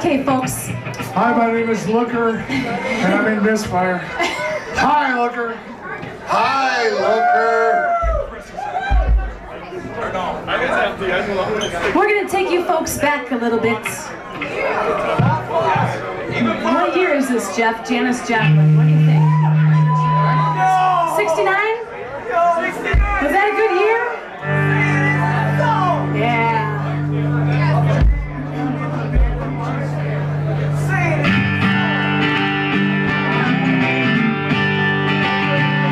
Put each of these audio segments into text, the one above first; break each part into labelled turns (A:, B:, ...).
A: Okay, folks.
B: Hi, my name is Looker, and I'm in Misfire. Hi, Looker.
C: Hi, Looker.
A: We're going to take you folks back a little bit. What year is this, Jeff? Janis Joplin. What do you think? 69? Was that a good year? Yeah.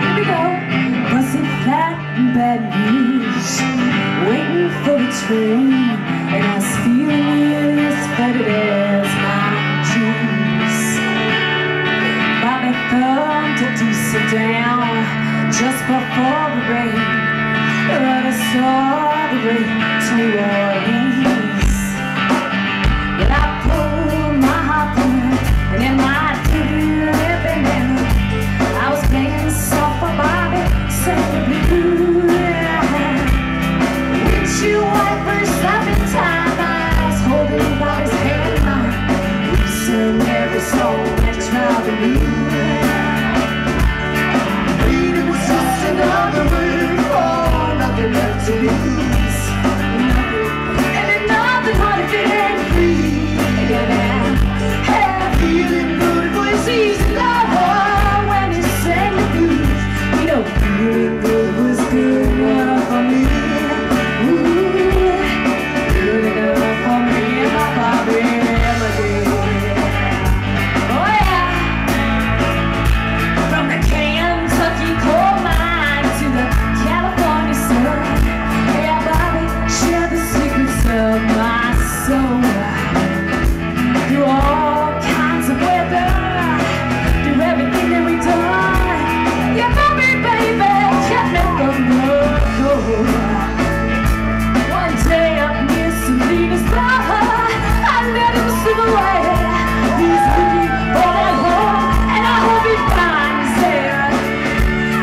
A: Here we go. Busted flat and bad news, waiting for the train, and I was feeling as fettered as my jeans. Bobby thumped to sit down just before the rain, but I saw the rain to New Orleans. But I pulled my harpoon, and in my dripping hand, I was playing soft for Bobby, saying the blues. Windshield wipers slapping time, I was holding Bobby's hand in mine. We sang every song and tried to move. Freedom was just another word for nothing left to lose. And then nothing hard if it ain't free. And feeling good was easy, love, when you sang the blues. You know, feeling good was good enough for me. Good enough for me and my Bobbie McGee. Oh yeah. From the Kentucky coal mine to the California sun, yeah, Bobbie shared the secrets of my soul. Through all kinds of weather, through everything that we've done, yeah, Bobbie, baby, kept me from the cold. One day up near Selena's bar, I let him slip away. He's looking for that home, and I hope he finds it.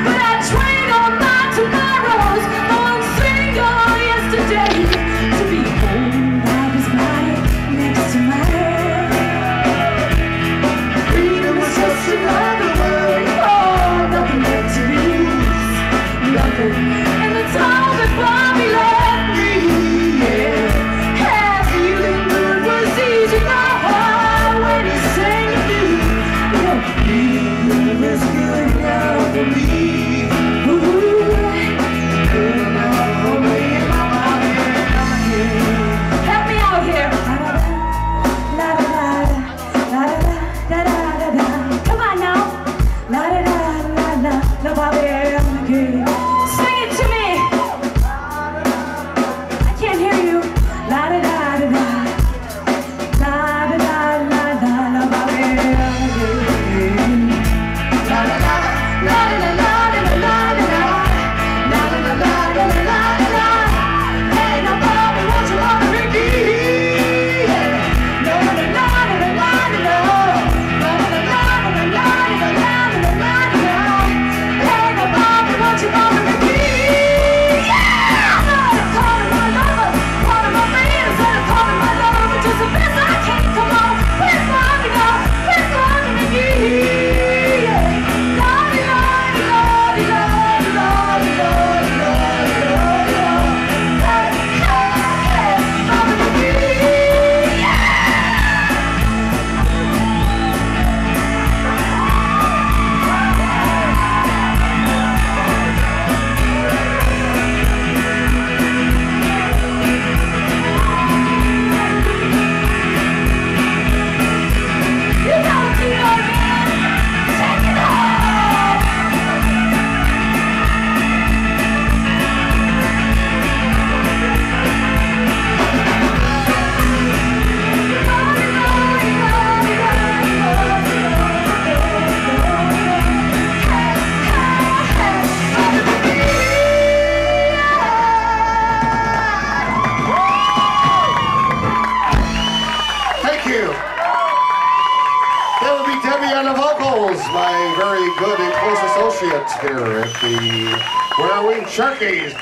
A: But I trade all my tomorrows for one single yesterday, to be holding Bobby's body next to mine. Freedom is just another word for nothing left to lose. Nothing, and that's all that Bobby left me. Yeah, feeling good was easy now when he sang the blues. You know, feeling good was good enough for me. Ooh, good enough for me and my Bobbie McGee. Help me out here. La da da da da da da da da. Come on now. La da da da da da. Bobbie McGee. Sing it to me. I can't hear you. La da da da da. La da da da da da. Bobbie McGee. La da da la da da la da da la da da. La da da la da da la da da. Hey, now Bobbie, won't you Bobbie McGee? La da da la da da la da da. La da da la da da la da da la da da la da. Hey, now Bobbie, won't you Bobbie McGee? Yeah! Calling my lover, part of my friends that are calling my lover, but just the best I can. Come on, where's Bobbie now? Where's Bobbie McGee? Lordy, lordy, lordy, lordy, lordy, lordy, lordy, lordy, lordy. Hey, hey, Bobbie McGee, yeah! You know what you know, man. Take it home.
C: Thank you. That would be Debbie on the vocals, my very good and close associate here at the Where Are We Sharkies.